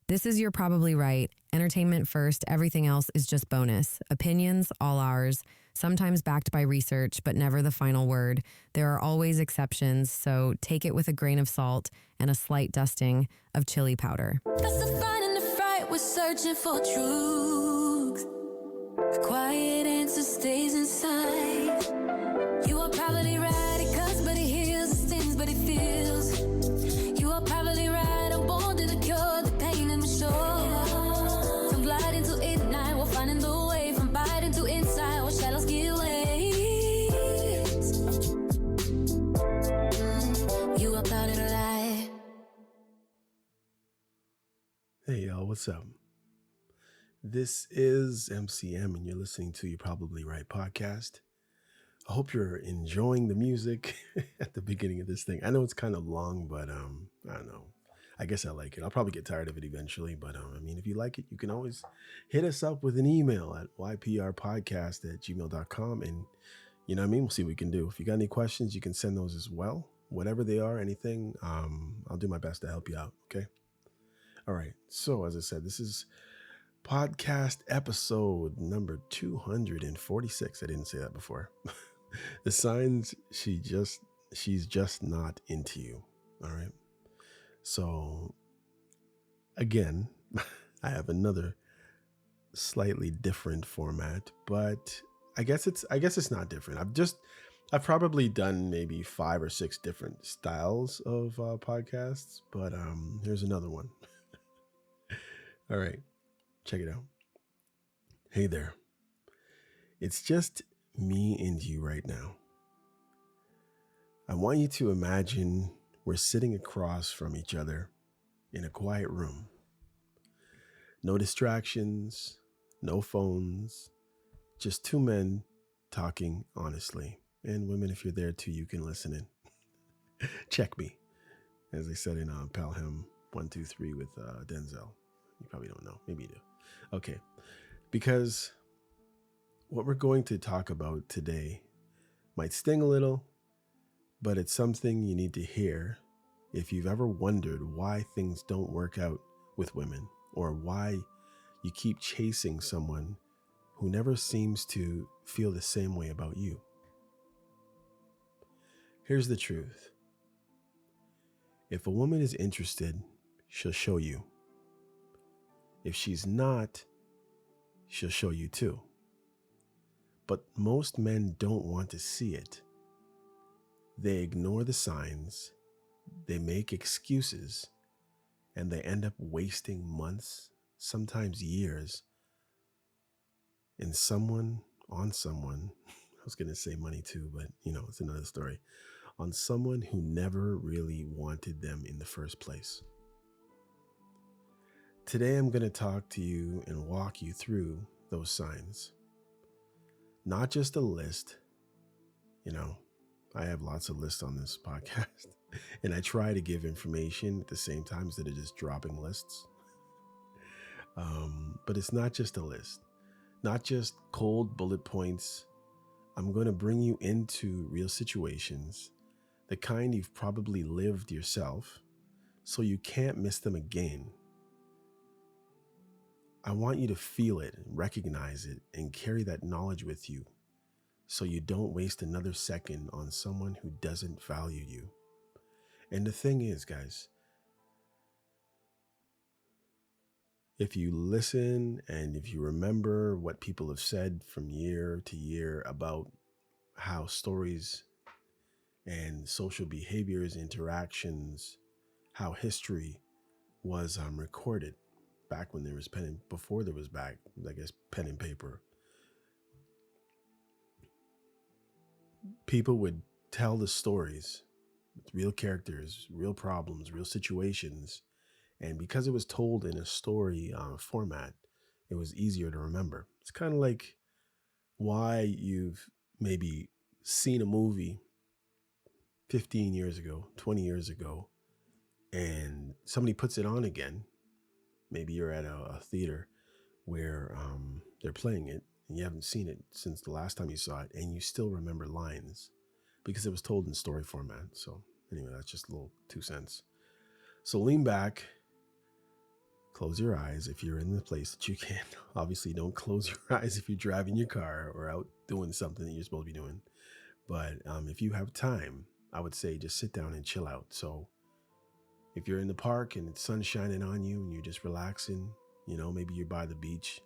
This is You're Probably Right. Entertainment first, everything else is just bonus. Opinions, all ours. Sometimes backed by research, but never the final word. There are always exceptions, so take it with a grain of salt and a slight dusting of chili powder. That's the fight and the fright, we're searching for truth. The quiet answer stays inside. You are probably right, it cuts but it heals, it stings but it feels. You are probably right, I'm born to the cure, the pain in my soul. From gliding to ignite, we're finding the way. From biting to inside, where shadows give way. You are clouded alive. Hey y'all, what's up? This is MCM and you're listening to You're Probably Right podcast. I hope you're enjoying the music at the beginning of this thing. I know it's kind of long, but I don't know. I guess I like it. I'll probably get tired of it eventually, but if you like it, you can always hit us up with an email at yprpodcast@gmail.com, and we'll see what we can do. If you got any questions, you can send those as well. Whatever they are, anything, I'll do my best to help you out, okay? All right, so as I said, this is podcast episode number 246. I didn't say that before. The signs she's just not into you. All right. So again, I have another slightly different format, but I guess it's not different. I've probably done maybe 5 or 6 different styles of podcasts, but here's another one. All right, check it out. Hey there. It's just me and you right now. I want you to imagine we're sitting across from each other in a quiet room. No distractions, no phones, just 2 men talking honestly. And women, if you're there too, you can listen in. Check me, as they said in Pelham 123 with Denzel. You probably don't know. Maybe you do. Okay. Because what we're going to talk about today might sting a little, but it's something you need to hear if you've ever wondered why things don't work out with women, or why you keep chasing someone who never seems to feel the same way about you. Here's the truth. If a woman is interested, she'll show you. If she's not, she'll show you too. But most men don't want to see it. They ignore the signs, they make excuses, and they end up wasting months, sometimes years, on someone. I was going to say money too, but it's another story. On someone who never really wanted them in the first place. Today, I'm going to talk to you and walk you through those signs. Not just a list. I have lots of lists on this podcast, and I try to give information at the same time instead of just dropping lists. But it's not just a list, not just cold bullet points. I'm going to bring you into real situations, the kind you've probably lived yourself, so you can't miss them again. I want you to feel it, recognize it, and carry that knowledge with you so you don't waste another second on someone who doesn't value you. And the thing is, guys, if you listen and if you remember what people have said from year to year about how stories and social behaviors, interactions, how history was recorded, back when there was before there was pen and paper. People would tell the stories with real characters, real problems, real situations. And because it was told in a story format, it was easier to remember. It's kind of like why you've maybe seen a movie 15 years ago, 20 years ago, and somebody puts it on again. Maybe you're at a theater where they're playing it and you haven't seen it since the last time you saw it, and you still remember lines because it was told in story format. So anyway, that's just a little 2 cents. So lean back, Close your eyes if you're in the place that you can. Obviously, don't close your eyes if you're driving your car or out doing something that you're supposed to be doing. But if you have time, I would say just sit down and chill out. So if you're in the park and the sun's shining on you and you're just relaxing, maybe you're by the beach,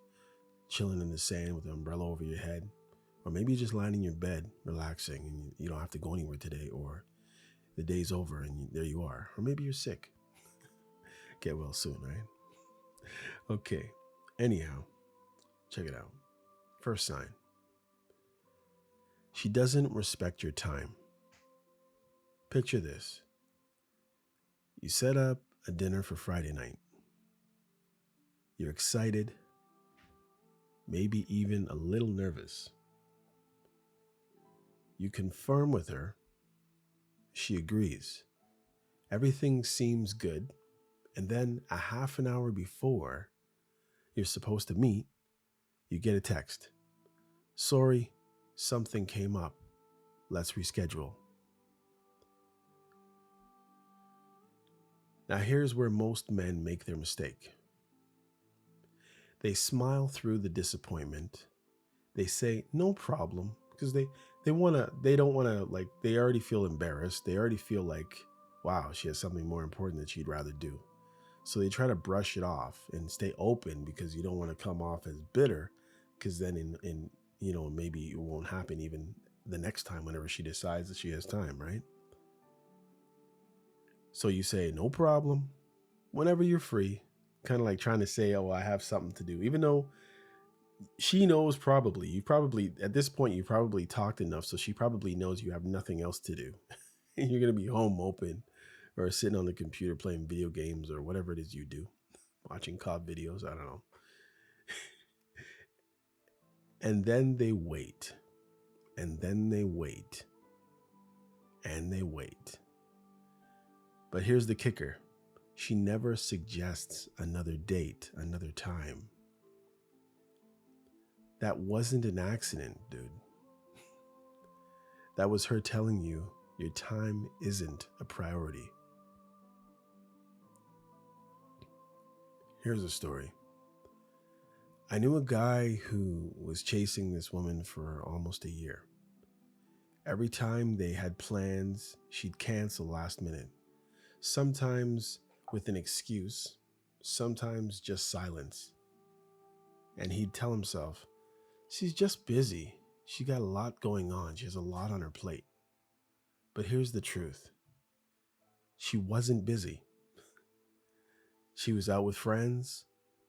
chilling in the sand with an umbrella over your head, or maybe you're just lying in your bed, relaxing, and you don't have to go anywhere today, or the day's over and there you are. Or maybe you're sick. Get well soon, right? Okay. Anyhow, check it out. First sign. She doesn't respect your time. Picture this. You set up a dinner for Friday night. You're excited, maybe even a little nervous. You confirm with her. She agrees. Everything seems good. And then a half an hour before you're supposed to meet, you get a text. Sorry, something came up. Let's reschedule. Now here's where most men make their mistake. They smile through the disappointment. They say, no problem, because they don't want to, they already feel embarrassed. They already feel like, wow, she has something more important that she'd rather do. So they try to brush it off and stay open because you don't want to come off as bitter, because then maybe it won't happen even the next time whenever she decides that she has time, right? So you say, no problem, whenever you're free, kind of like trying to say, oh, I have something to do, even though she knows at this point, you probably talked enough. So she probably knows you have nothing else to do. You're going to be home open or sitting on the computer playing video games or whatever it is you do, watching COD videos. I don't know. And then they wait, and then they wait, and they wait. But here's the kicker. She never suggests another date, another time. That wasn't an accident, dude. That was her telling you your time isn't a priority. Here's a story. I knew a guy who was chasing this woman for almost a year. Every time they had plans, she'd cancel last minute. Sometimes with an excuse, sometimes just silence. And he'd tell himself, she's just busy. She got a lot going on. She has a lot on her plate. But here's the truth. She wasn't busy. She was out with friends.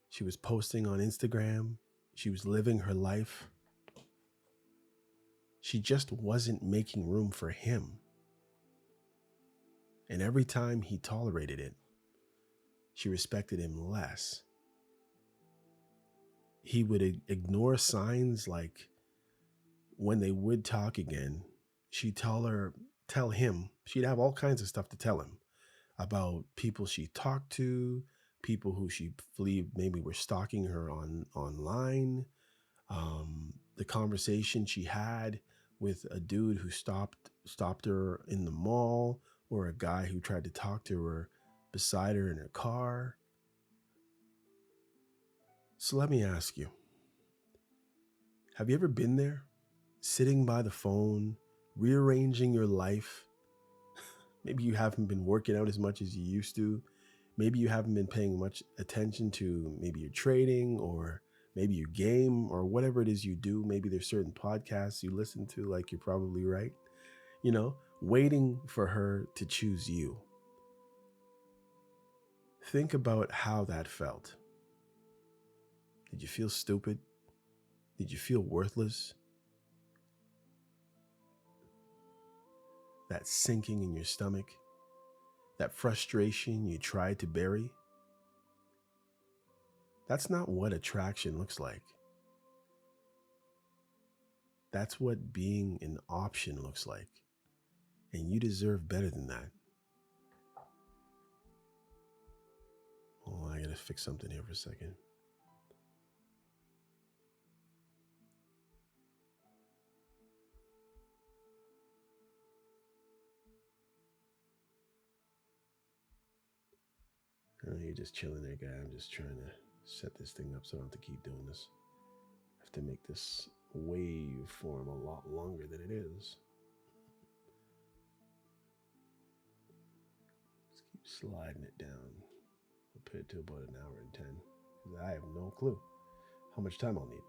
She was posting on Instagram. She was living her life. She just wasn't making room for him. And every time he tolerated it, she respected him less. He would ignore signs like when they would talk again, she'd tell him, she'd have all kinds of stuff to tell him about people she talked to, people who she believed maybe were stalking her online, the conversation she had with a dude who stopped her in the mall, or a guy who tried to talk to her beside her in her car. So let me ask you, have you ever been there, sitting by the phone, rearranging your life? Maybe you haven't been working out as much as you used to. Maybe you haven't been paying much attention to maybe your trading or maybe your game or whatever it is you do. Maybe there's certain podcasts you listen to, like You're Probably Right, waiting for her to choose you. Think about how that felt. Did you feel stupid? Did you feel worthless? That sinking in your stomach? That frustration you tried to bury? That's not what attraction looks like. That's what being an option looks like. And you deserve better than that. Oh, I gotta fix something here for a second. you're just chilling there, guy. I'm just trying to set this thing up so I don't have to keep doing this. I have to make this waveform a lot longer than it is. Let's keep sliding it down. I'll put it to about an hour and 10 because I have no clue how much time I'll need.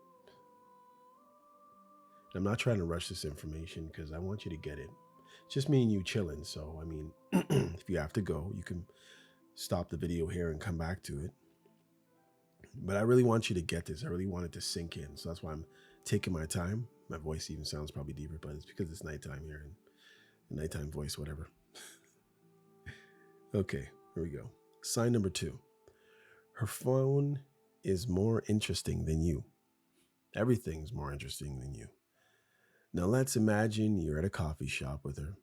And I'm not trying to rush this information because I want you to get it. It's just me and you chilling. So, I mean, if you have to go, you can stop the video here and come back to it. But I really want you to get this. I really want it to sink in. So that's why I'm taking my time. My voice even sounds probably deeper, but it's because it's nighttime here and the nighttime voice, whatever. Okay, here we go. Sign number 2. Her phone is more interesting than you. Everything's more interesting than you. Now let's imagine you're at a coffee shop with her.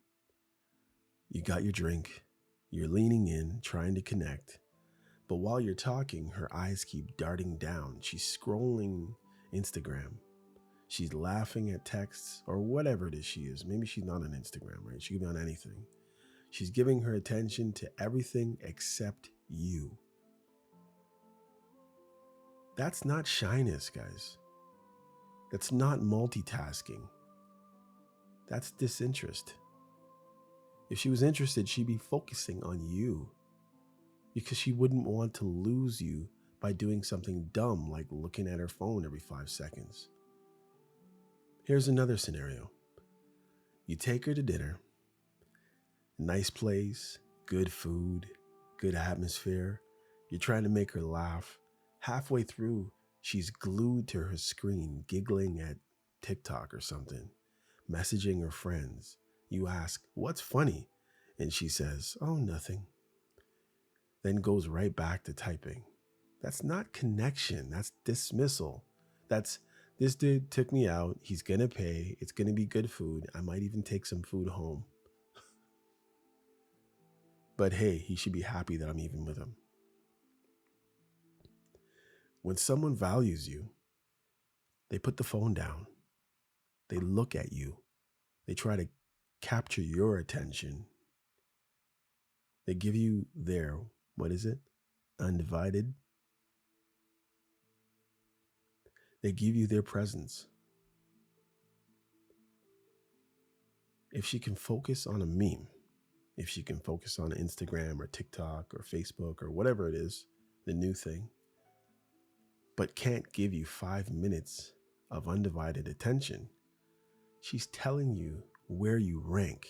You got your drink. You're leaning in, trying to connect. But while you're talking, her eyes keep darting down. She's scrolling Instagram. She's laughing at texts or whatever it is she is. Maybe she's not on Instagram, right? She could be on anything. She's giving her attention to everything except you. That's not shyness, guys. That's not multitasking. That's disinterest. If she was interested, she'd be focusing on you because she wouldn't want to lose you by doing something dumb like looking at her phone every 5 seconds. Here's another scenario. You take her to dinner, nice place, good food, good atmosphere. You're trying to make her laugh. Halfway through, she's glued to her screen, giggling at TikTok or something, messaging her friends. You ask, "What's funny?" And she says, "Oh, nothing." Then goes right back to typing. That's not connection. That's dismissal. That's, this dude took me out. He's going to pay. It's going to be good food. I might even take some food home. But hey, he should be happy that I'm even with him. When someone values you, they put the phone down. They look at you. They try to capture your attention. They give you their, what is it? Undivided. They give you their presence. If she can focus on a meme, if she can focus on Instagram or TikTok or Facebook or whatever it is, the new thing, but can't give you 5 minutes of undivided attention, she's telling you where you rank.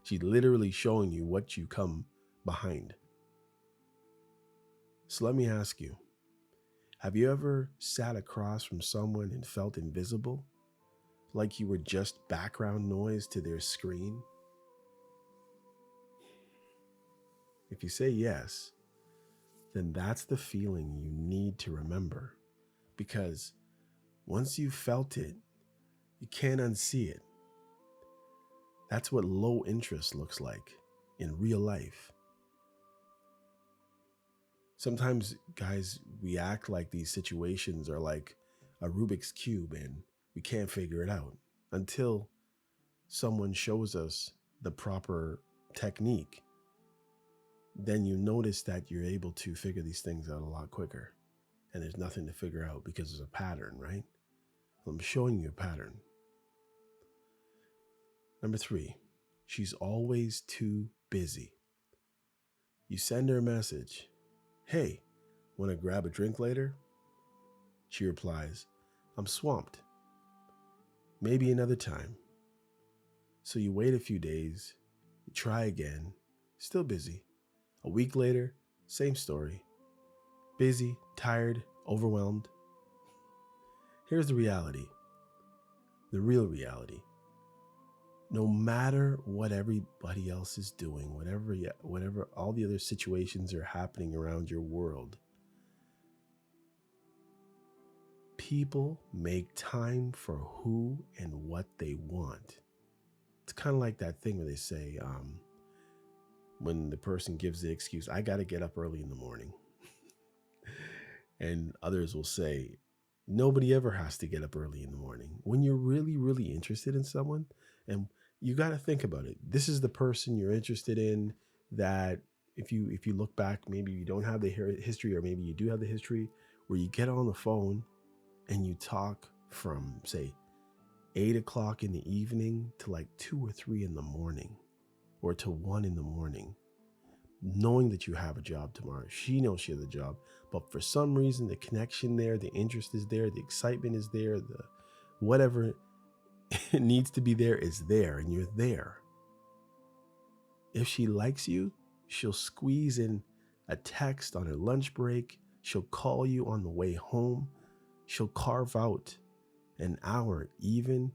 She's literally showing you what you come behind. So let me ask you, have you ever sat across from someone and felt invisible? Like you were just background noise to their screen? If you say yes, then that's the feeling you need to remember. Because once you've felt it, you can't unsee it. That's what low interest looks like in real life. Sometimes, guys, we act like these situations are like a Rubik's Cube and we can't figure it out until someone shows us the proper technique. Then you notice that you're able to figure these things out a lot quicker. And there's nothing to figure out because there's a pattern, right? I'm showing you a pattern. Number 3, she's always too busy. You send her a message. "Hey, want to grab a drink later?" She replies, "I'm swamped. Maybe another time." So you wait a few days, you try again, still busy. A week later, same story. Busy, tired, overwhelmed. Here's the reality. The real reality. No matter what everybody else is doing, whatever all the other situations are happening around your world, people make time for who and what they want. It's kind of like that thing where they say, when the person gives the excuse, "I got to get up early in the morning." And others will say, nobody ever has to get up early in the morning. When you're really, really interested in someone, and you got to think about it. This is the person you're interested in that if you look back, maybe you don't have the history, or maybe you do have the history, where you get on the phone and you talk from, say, 8 o'clock in the evening to like 2 or 3 in the morning, or to 1 in the morning, knowing that you have a job tomorrow. She knows she has a job, but for some reason, the connection there, the interest is there, the excitement is there, the whatever needs to be there is there, and you're there. If she likes you, she'll squeeze in a text on her lunch break. She'll call you on the way home. She'll carve out an hour, even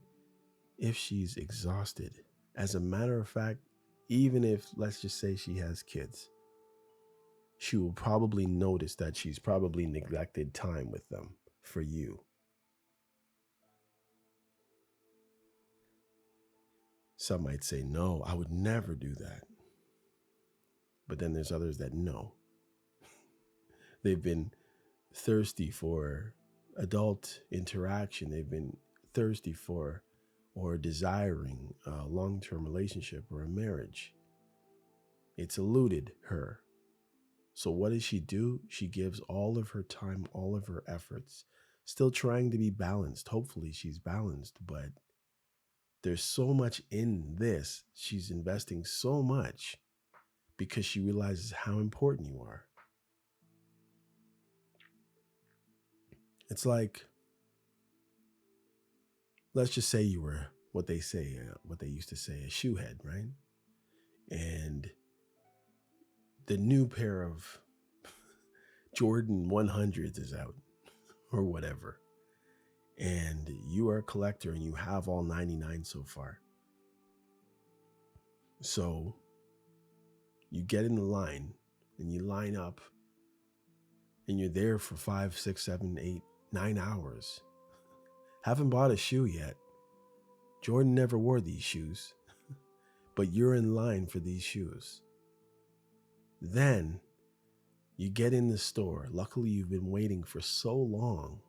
if she's exhausted. As a matter of fact, even if, let's just say, she has kids, she will probably notice that she's probably neglected time with them for you. Some might say, no, I would never do that. But then there's others that know. They've been thirsty for adult interaction. They've been thirsty for or desiring a long-term relationship or a marriage. It's eluded her. So what does she do? She gives all of her time, all of her efforts, still trying to be balanced. Hopefully she's balanced, but there's so much in this. She's investing so much because she realizes how important you are. It's like, let's just say you were what they used to say, a shoehead, right? And the new pair of Jordan 100s is out, or whatever. And you are a collector and you have all 99 so far. So you get in the line and you line up and you're there for 5, 6, 7, 8, 9 hours. Haven't bought a shoe yet. Jordan never wore these shoes, but you're in line for these shoes. Then you get in the store. Luckily, you've been waiting for so long.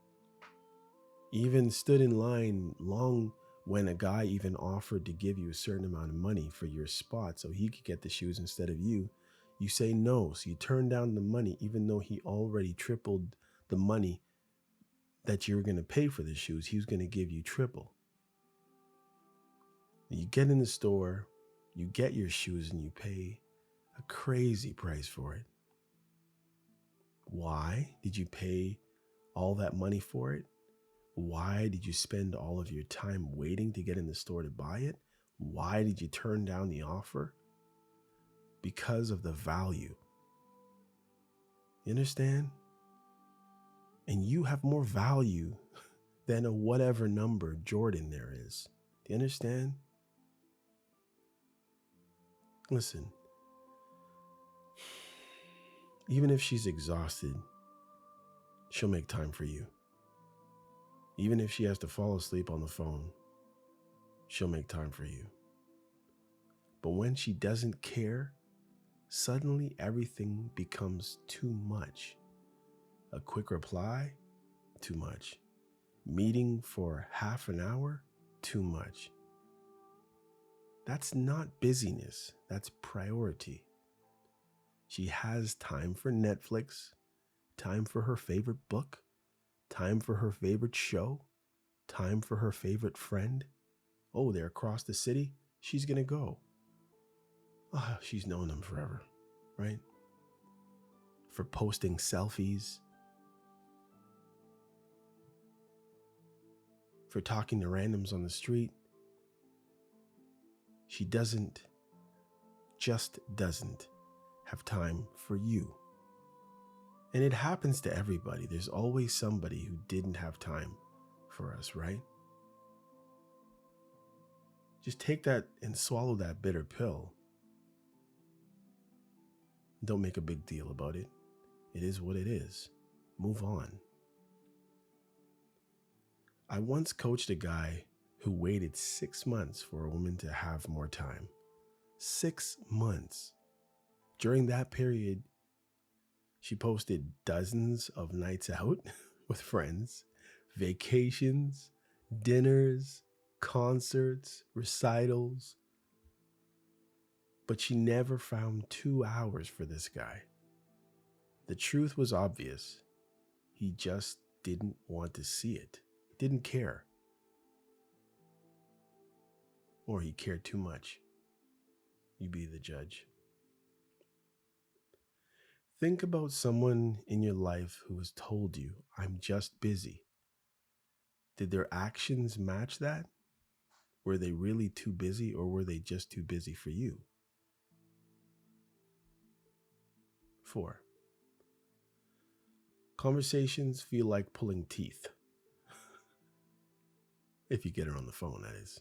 Even stood in line long when a guy even offered to give you a certain amount of money for your spot so he could get the shoes instead of you. You say no, so you turn down the money even though he already tripled the money that you were going to pay for the shoes. He was going to give you triple. You get in the store, you get your shoes, and you pay a crazy price for it. Why did you pay all that money for it? Why did you spend all of your time waiting to get in the store to buy it? Why did you turn down the offer? Because of the value. You understand? And you have more value than a whatever number Jordan there is. Do you understand? Listen, even if she's exhausted, she'll make time for you. Even if she has to fall asleep on the phone, she'll make time for you. But when she doesn't care, suddenly everything becomes too much. A quick reply, too much. Meeting for half an hour, too much. That's not busyness, that's priority. She has time for Netflix, time for her favorite book, time for her favorite show, time for her favorite friend. Oh, they're across the city, she's gonna go. Oh, she's known them forever, right? For posting selfies, for talking to randoms on the street. She just doesn't have time for you. And it happens to everybody. There's always somebody who didn't have time for us, right? Just take that and swallow that bitter pill. Don't make a big deal about it. It is what it is. Move on. I once coached a guy who waited 6 months for a woman to have more time. 6 months. During that period, she posted dozens of nights out with friends, vacations, dinners, concerts, recitals. But she never found 2 hours for this guy. The truth was obvious. He just didn't want to see it. He didn't care. Or he cared too much. You be the judge. Think about someone in your life who has told you, I'm just busy. Did their actions match that? Were they really too busy, or were they just too busy for you? 4. Conversations feel like pulling teeth. If you get her on the phone, that is.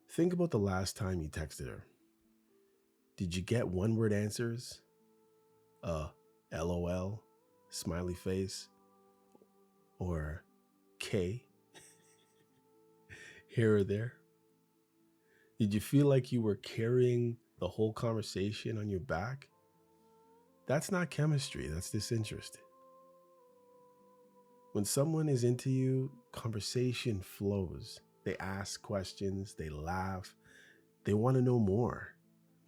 Think about the last time you texted her. Did you get one-word answers? LOL, smiley face, or K, here or there? Did you feel like you were carrying the whole conversation on your back? That's not chemistry, that's disinterest. When someone is into you, conversation flows. They ask questions, they laugh, they want to know more.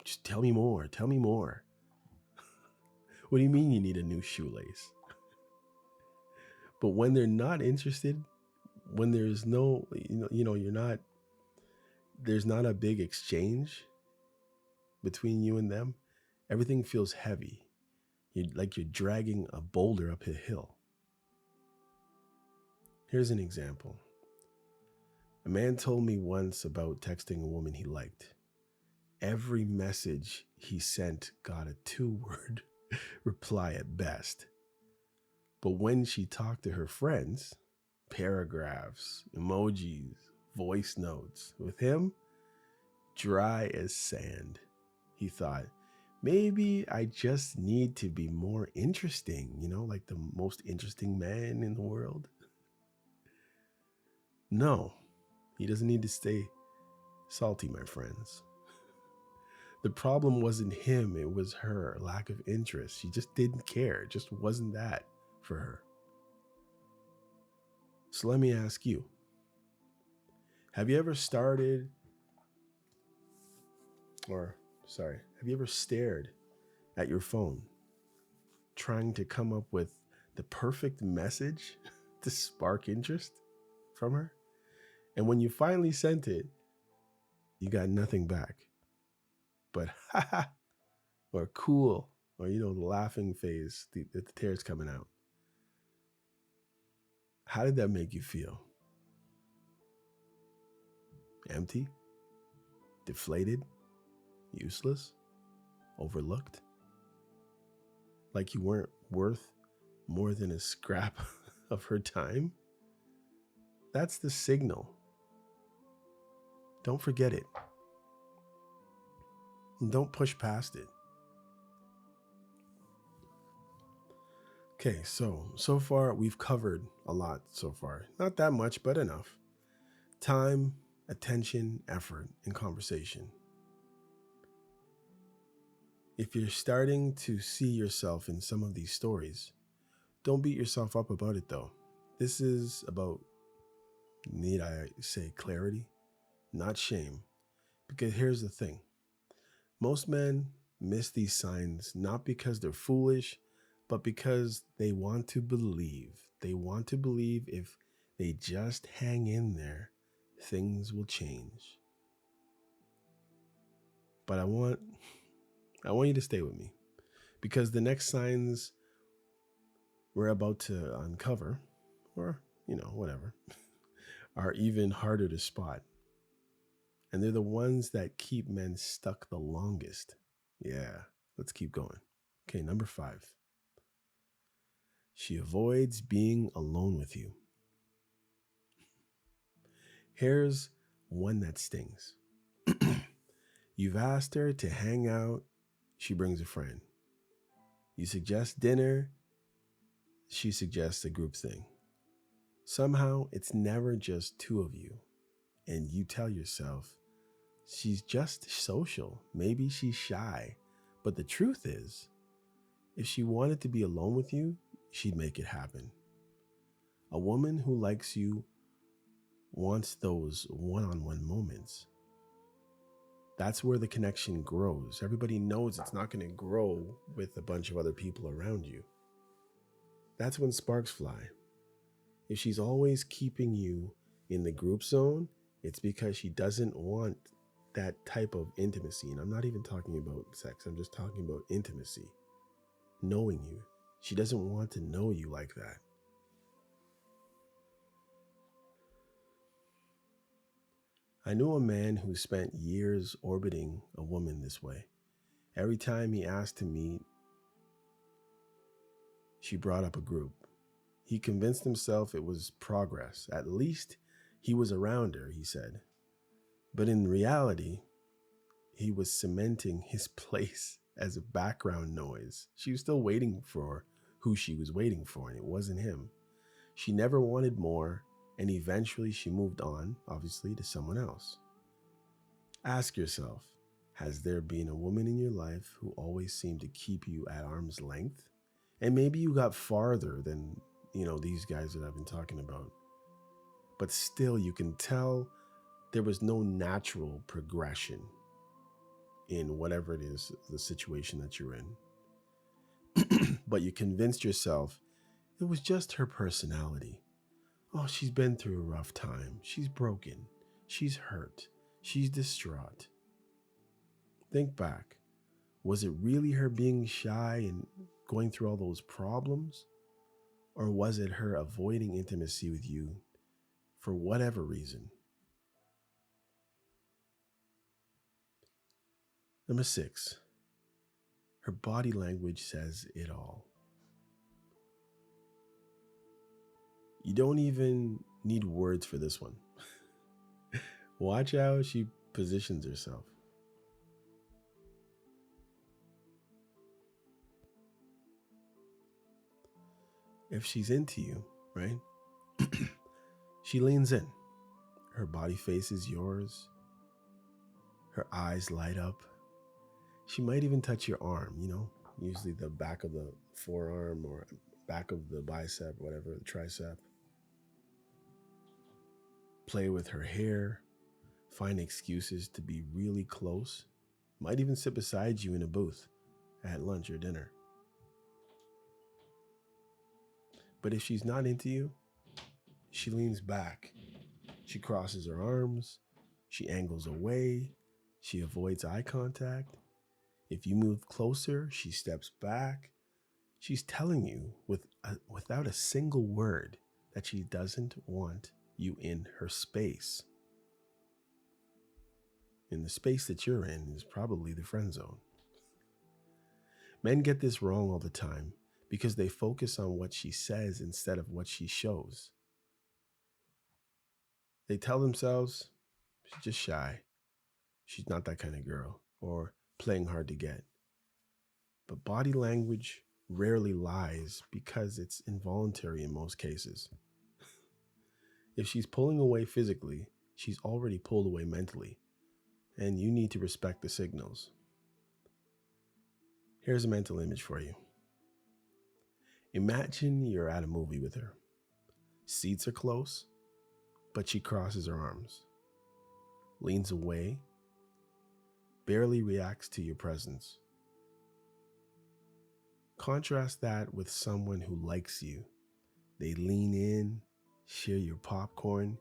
Just tell me more, tell me more. What do you mean you need a new shoelace? But when they're not interested, when there's no, there's not a big exchange between you and them, everything feels heavy. Like you're dragging a boulder up a hill. Here's an example. A man told me once about texting a woman he liked. Every message he sent got a 2-word reply at best. But when she talked to her friends, paragraphs, emojis, voice notes. With him, dry as sand. He thought, maybe I just need to be more interesting, like the most interesting man in the world. No, he doesn't need to stay salty, my friends. The problem wasn't him, it was her lack of interest. She just didn't care. It just wasn't that for her. So let me ask you, have you ever stared at your phone trying to come up with the perfect message to spark interest from her? And when you finally sent it, you got nothing back but haha, or cool, or the laughing face, the tears coming out. How did that make you feel? Empty? Deflated? Useless? Overlooked? Like you weren't worth more than a scrap of her time? That's the signal. Don't forget it. And don't push past it. Okay, so far we've covered a lot so far. Not that much, but enough. Time, attention, effort, and conversation. If you're starting to see yourself in some of these stories, don't beat yourself up about it though. This is about, need I say, clarity, not shame. Because here's the thing. Most men miss these signs not because they're foolish, but because they want to believe. They want to believe if they just hang in there, things will change. But I want you to stay with me, because the next signs we're about to uncover, or, whatever, are even harder to spot. And they're the ones that keep men stuck the longest. Yeah, let's keep going. Okay, number 5. She avoids being alone with you. Here's one that stings. You've asked her to hang out. She brings a friend. You suggest dinner. She suggests a group thing. Somehow, it's never just 2 of you. And you tell yourself, she's just social. Maybe she's shy. But the truth is, if she wanted to be alone with you, she'd make it happen. A woman who likes you wants those one-on-one moments. That's where the connection grows. Everybody knows it's not going to grow with a bunch of other people around you. That's when sparks fly. If she's always keeping you in the group zone, it's because she doesn't want that type of intimacy. And I'm not even talking about sex. I'm just talking about intimacy. Knowing you. She doesn't want to know you like that. I knew a man who spent years orbiting a woman this way. Every time he asked to meet, she brought up a group. He convinced himself it was progress. At least he was around her, he said. But in reality, he was cementing his place as a background noise. She was still waiting for who she was waiting for, and it wasn't him. She never wanted more, and eventually she moved on, obviously, to someone else. Ask yourself, has there been a woman in your life who always seemed to keep you at arm's length? And maybe you got farther than, these guys that I've been talking about. But still, you can tell there was no natural progression in whatever it is, the situation that you're in. But you convinced yourself it was just her personality. Oh, she's been through a rough time. She's broken. She's hurt. She's distraught. Think back. Was it really her being shy and going through all those problems? Or was it her avoiding intimacy with you for whatever reason? Number 6, her body language says it all. You don't even need words for this one. Watch how she positions herself. If she's into you, right? She leans in. Her body faces yours. Her eyes light up. She might even touch your arm, usually the back of the forearm or back of the bicep, whatever, the tricep. Play with her hair. Find excuses to be really close. Might even sit beside you in a booth at lunch or dinner. But if she's not into you, she leans back. She crosses her arms. She angles away. She avoids eye contact. If you move closer, she steps back. She's telling you without a single word that she doesn't want you in her space. And the space that you're in is probably the friend zone. Men get this wrong all the time because they focus on what she says instead of what she shows. They tell themselves, she's just shy. She's not that kind of girl, or playing hard to get. But body language rarely lies because it's involuntary in most cases. If she's pulling away physically, she's already pulled away mentally, and you need to respect the signals. Here's a mental image for you. Imagine you're at a movie with her. Seats are close, but she crosses her arms, leans away, barely reacts to your presence. Contrast that with someone who likes you. They lean in, share your popcorn,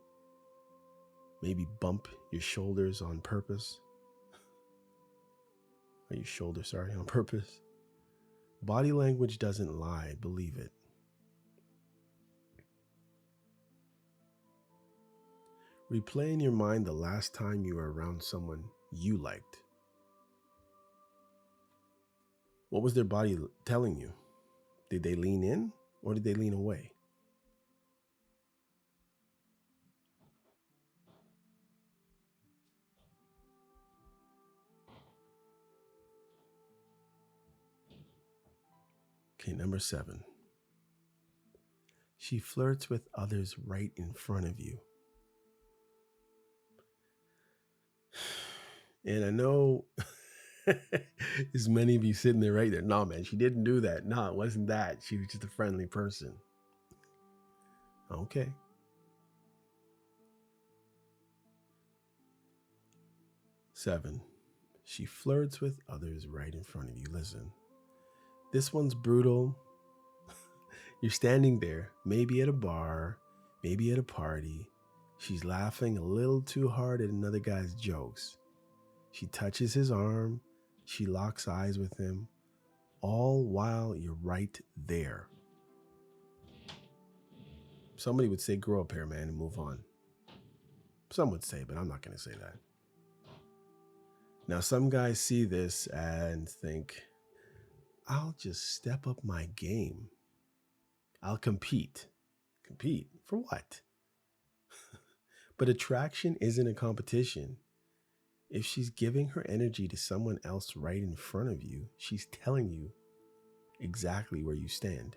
maybe bump your shoulders on purpose. Or your shoulder, on purpose. Body language doesn't lie, believe it. Replay in your mind the last time you were around someone you liked. What was their body telling you? Did they lean in or did they lean away? Okay, number 7. She flirts with others right in front of you. And I know there's many of you sitting there right there. No, man, she didn't do that. No, it wasn't that. She was just a friendly person. Okay. 7. She flirts with others right in front of you. Listen, this one's brutal. You're standing there, maybe at a bar, maybe at a party. She's laughing a little too hard at another guy's jokes. She touches his arm. She locks eyes with him, all while you're right there. Somebody would say, grow up here, man, and move on. Some would say, but I'm not going to say that. Now, some guys see this and think, I'll just step up my game. I'll compete. Compete for what? But attraction isn't a competition. If she's giving her energy to someone else right in front of you, she's telling you exactly where you stand.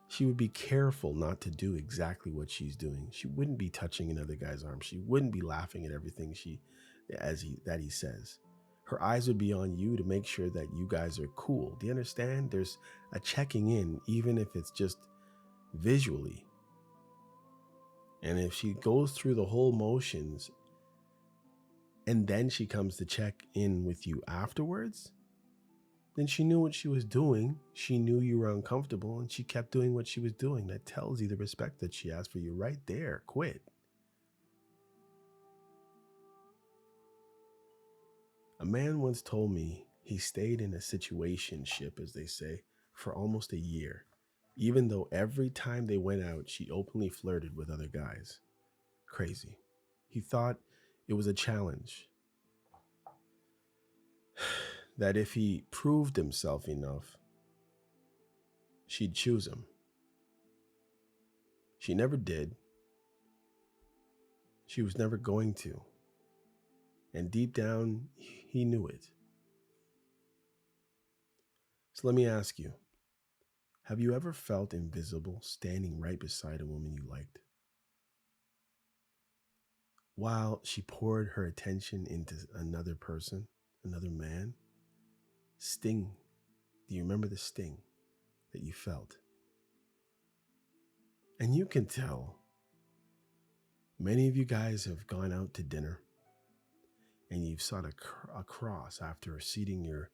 She would be careful not to do exactly what she's doing. She wouldn't be touching another guy's arm. She wouldn't be laughing at everything that he says. Her eyes would be on you to make sure that you guys are cool. Do you understand? There's a checking in, even if it's just visually. And if she goes through the whole motions and then she comes to check in with you afterwards, then she knew what she was doing. She knew you were uncomfortable and she kept doing what she was doing. That tells you the respect that she has for you right there. Quit. A man once told me he stayed in a situationship, as they say, for almost a year, even though every time they went out, she openly flirted with other guys. Crazy. He thought it was a challenge. That if he proved himself enough, she'd choose him. She never did. She was never going to. And deep down, he knew it. So let me ask you, have you ever felt invisible standing right beside a woman you liked? While she poured her attention into another person, another man? Sting. Do you remember the sting that you felt? And you can tell many of you guys have gone out to dinner and you've sat across after seating your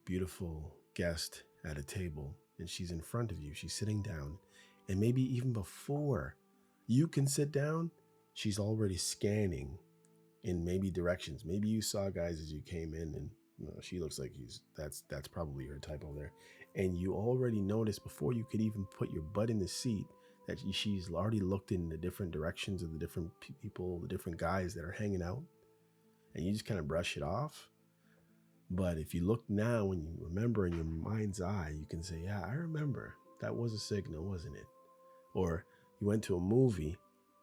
beautiful guest at a table and she's in front of you, she's sitting down, and maybe even before you can sit down, she's already scanning in maybe directions. Maybe you saw guys as you came in and she looks like that's probably her type over there. And you already noticed before you could even put your butt in the seat that she's already looked in the different directions of the different people, the different guys that are hanging out. And you just kind of brush it off. But if you look now, when you remember in your mind's eye, you can say, yeah, I remember. That was a signal, wasn't it? Or you went to a movie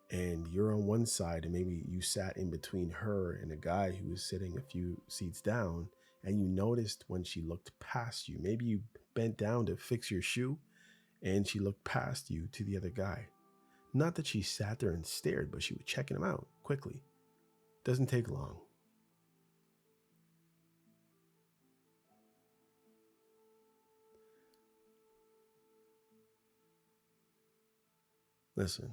and you're on one side and maybe you sat in between her and a guy who was sitting a few seats down, and you noticed when she looked past you. Maybe you bent down to fix your shoe and she looked past you to the other guy. Not that she sat there and stared, but she was checking him out quickly. Doesn't take long. Listen,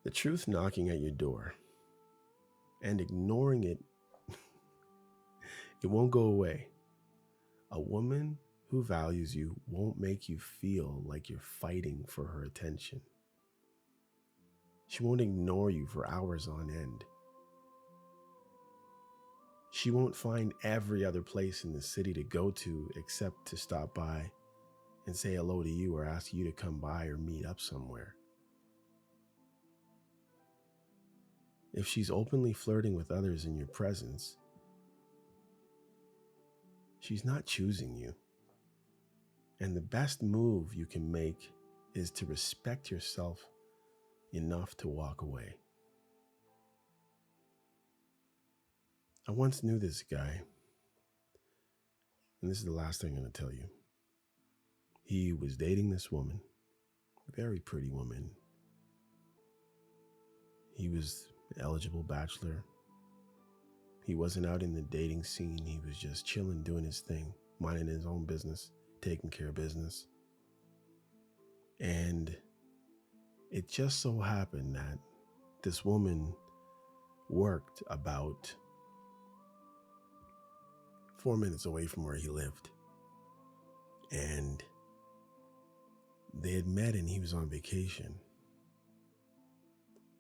the truth knocking at your door and ignoring it, it won't go away. A woman who values you won't make you feel like you're fighting for her attention. She won't ignore you for hours on end. She won't find every other place in the city to go to except to stop by and say hello to you or ask you to come by or meet up somewhere. If she's openly flirting with others in your presence, she's not choosing you. And the best move you can make is to respect yourself enough to walk away. I once knew this guy, and this is the last thing I'm going to tell you. He was dating this woman, a very pretty woman. He was an eligible bachelor. He wasn't out in the dating scene. He was just chilling, doing his thing, minding his own business, taking care of business. And it just so happened that this woman worked about 4 minutes away from where he lived. And they had met and he was on vacation.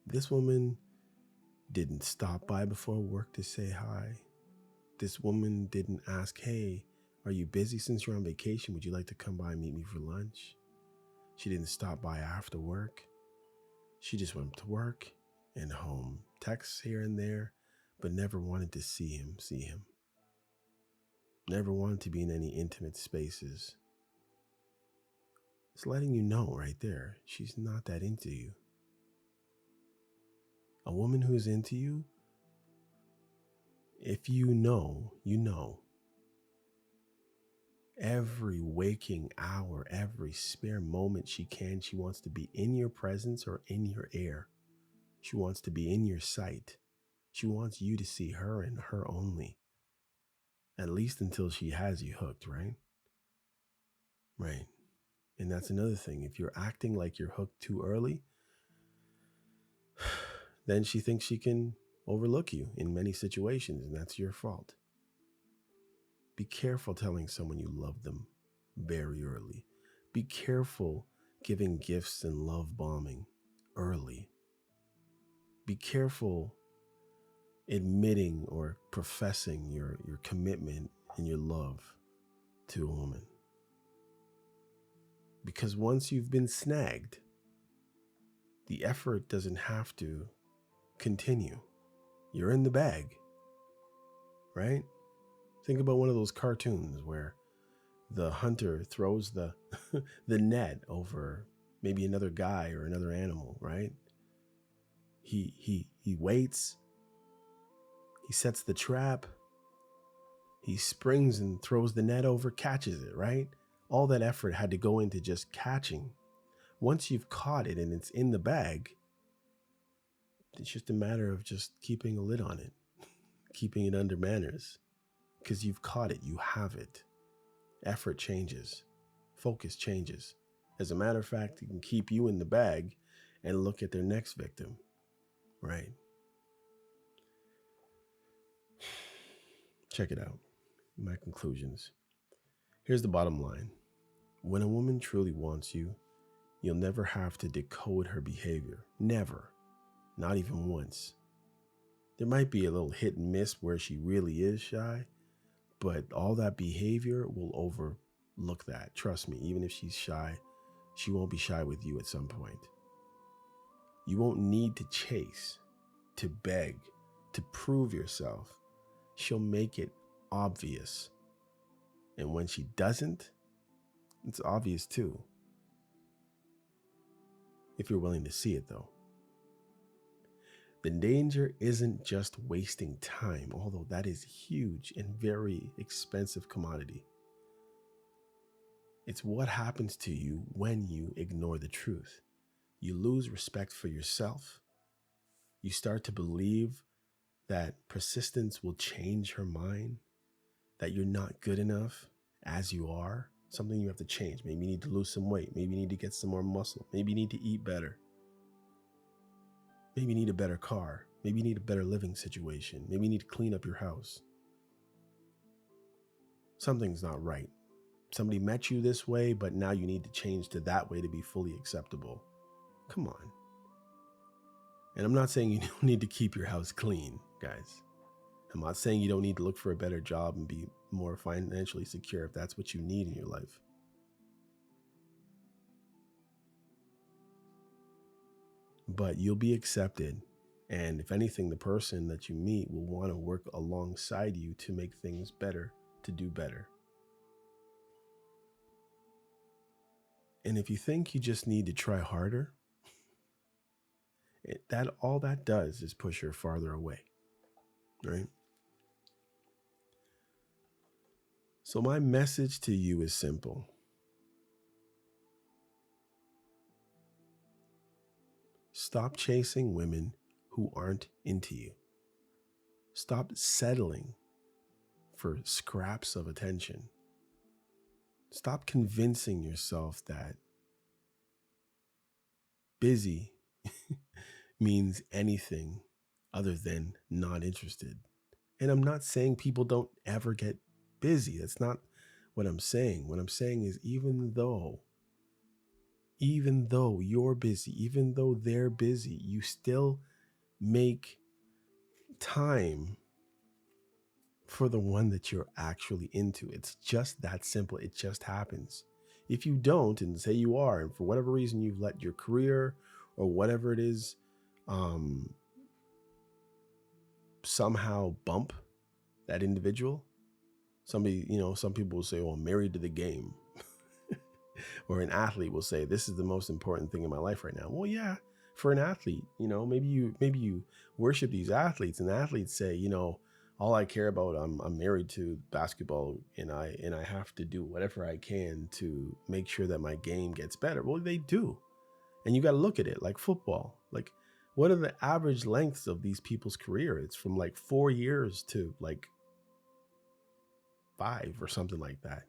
This woman didn't stop by before work to say hi. This woman didn't ask, hey, are you busy since you're on vacation? Would you like to come by and meet me for lunch? She didn't stop by after work. She just went to work and home. Texts here and there, but never wanted to see him. Never wanted to be in any intimate spaces. It's letting you know right there, she's not that into you. A woman who's into you, if you know, you know. Every waking hour, every spare moment she can, she wants to be in your presence or in your air. She wants to be in your sight. She wants you to see her and her only. At least until she has you hooked, right? Right. And that's another thing. If you're acting like you're hooked too early, then she thinks she can overlook you in many situations, and that's your fault. Be careful telling someone you love them very early. Be careful giving gifts and love bombing early. Be careful admitting or professing your commitment and your love to a woman. Because once you've been snagged, the effort doesn't have to continue. You're in the bag, right? Think about one of those cartoons where the hunter throws the the net over maybe another guy or another animal, right? He waits. He sets the trap. He springs and throws the net over, catches it, right? All that effort had to go into just catching. Once you've caught it and it's in the bag, it's just a matter of just keeping a lid on it, keeping it under manners. Because you've caught it, you have it. Effort changes. Focus changes. As a matter of fact, it can keep you in the bag and look at their next victim, right? Check it out. My conclusions. Here's the bottom line. When a woman truly wants you, you'll never have to decode her behavior. Never. Not even once. There might be a little hit and miss where she really is shy, but all that behavior will overlook that. Trust me, even if she's shy, she won't be shy with you at some point. You won't need to chase, to beg, to prove yourself. She'll make it obvious. And when she doesn't, it's obvious too. If you're willing to see it though. The danger isn't just wasting time, although that is huge and very expensive commodity. It's what happens to you when you ignore the truth. You lose respect for yourself. You start to believe that persistence will change her mind, that you're not good enough as you are, something you have to change. Maybe you need to lose some weight. Maybe you need to get some more muscle. Maybe you need to eat better. Maybe you need a better car. Maybe you need a better living situation. Maybe you need to clean up your house. Something's not right. Somebody met you this way, but now you need to change to that way to be fully acceptable. Come on. And I'm not saying you don't need to keep your house clean, guys. I'm not saying you don't need to look for a better job and be more financially secure if that's what you need in your life. But you'll be accepted. And if anything, the person that you meet will want to work alongside you to make things better, to do better. And if you think you just need to try harder, all that does is push her farther away, right? So my message to you is simple. Stop chasing women who aren't into you. Stop settling for scraps of attention. Stop convincing yourself that busy means anything other than not interested. And I'm not saying people don't ever get busy. That's not what I'm saying. What I'm saying is even though you're busy, even though they're busy, you still make time for the one that you're actually into. It's just that simple. It just happens. If you don't, and say you are, and for whatever reason you've let your career or whatever it is um, somehow bump that individual, somebody, some people will say, "Oh, I'm married to the game," or an athlete will say, "This is the most important thing in my life right now." Well, yeah, for an athlete, maybe you worship these athletes, and the athletes say, all I care about, I'm married to basketball, and I have to do whatever I can to make sure that my game gets better. Well, they do. And you got to look at it like football. Like, what are the average lengths of these people's career? It's from like 4 years to like 5 or something like that.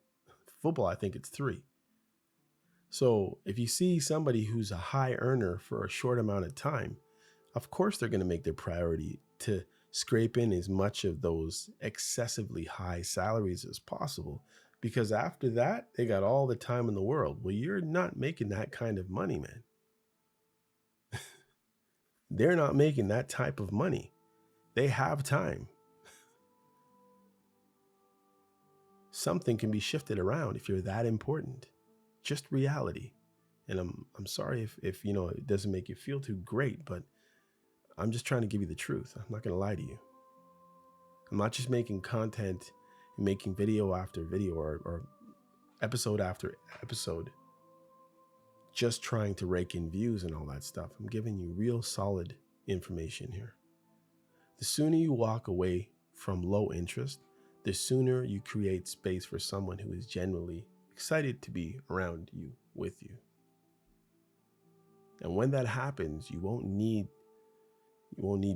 Football, I think it's 3. So if you see somebody who's a high earner for a short amount of time, of course they're going to make their priority to scrape in as much of those excessively high salaries as possible, because after that, they got all the time in the world. Well, you're not making that kind of money, man. They're not making that type of money. They have time. Something can be shifted around if you're that important. Just reality. And I'm sorry if it doesn't make you feel too great, but I'm just trying to give you the truth. I'm not going to lie to you. I'm not just making content and making video after video or episode after episode, just trying to rake in views and all that stuff. I'm giving you real solid information here. The sooner you walk away from low interest, the sooner you create space for someone who is genuinely excited to be around you, with you. And when that happens, you won't need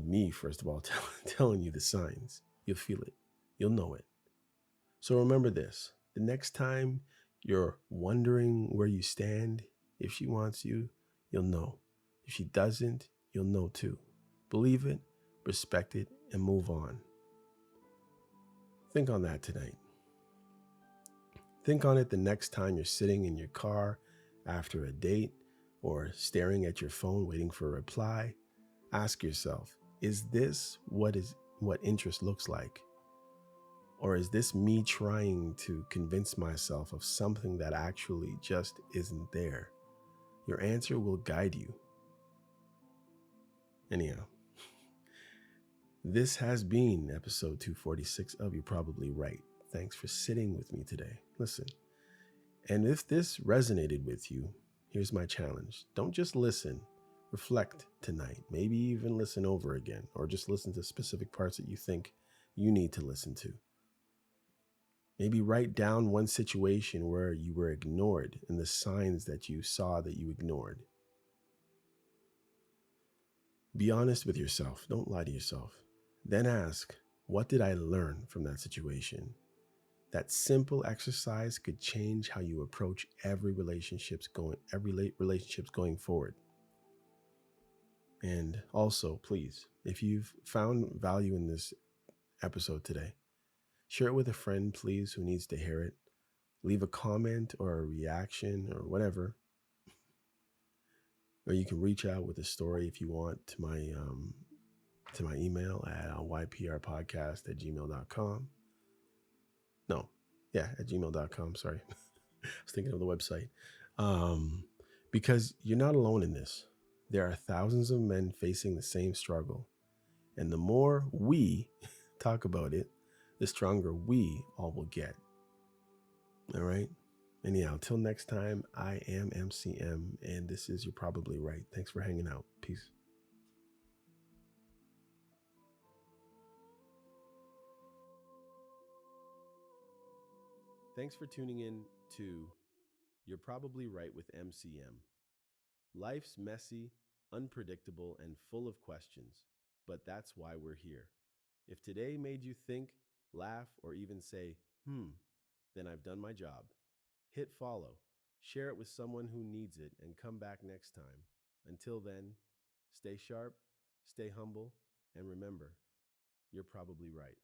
me, first of all, telling you the signs. You'll feel it. You'll know it. So remember this. The next time you're wondering where you stand, if she wants you, you'll know. If she doesn't, you'll know too. Believe it, respect it, and move on. Think on that tonight. Think on it the next time you're sitting in your car after a date or staring at your phone waiting for a reply. Ask yourself, is this what interest looks like? Or is this me trying to convince myself of something that actually just isn't there? Your answer will guide you. Anyhow, this has been episode 246 of You're Probably Right. Thanks for sitting with me today. Listen, and if this resonated with you, here's my challenge. Don't just listen. Reflect tonight. Maybe even listen over again, or just listen to specific parts that you think you need to listen to. Maybe write down one situation where you were ignored and the signs that you saw that you ignored. Be honest with yourself. Don't lie to yourself. Then ask, what did I learn from that situation? That simple exercise could change how you approach every relationships going forward. And also, please, if you've found value in this episode today, share it with a friend, please, who needs to hear it. Leave a comment or a reaction or whatever. Or you can reach out with a story if you want to my email at yprpodcast@gmail.com. At gmail.com. Sorry. I was thinking of the website. Because you're not alone in this. There are thousands of men facing the same struggle. And the more we talk about it, the stronger we all will get. All right? Anyhow, till next time, I am MCM, and this is You're Probably Right. Thanks for hanging out. Peace. Thanks for tuning in to You're Probably Right with MCM. Life's messy, unpredictable, and full of questions, but that's why we're here. If today made you think, laugh, or even say, then I've done my job. Hit follow, share it with someone who needs it, and come back next time. Until then, stay sharp, stay humble, And remember, you're probably right.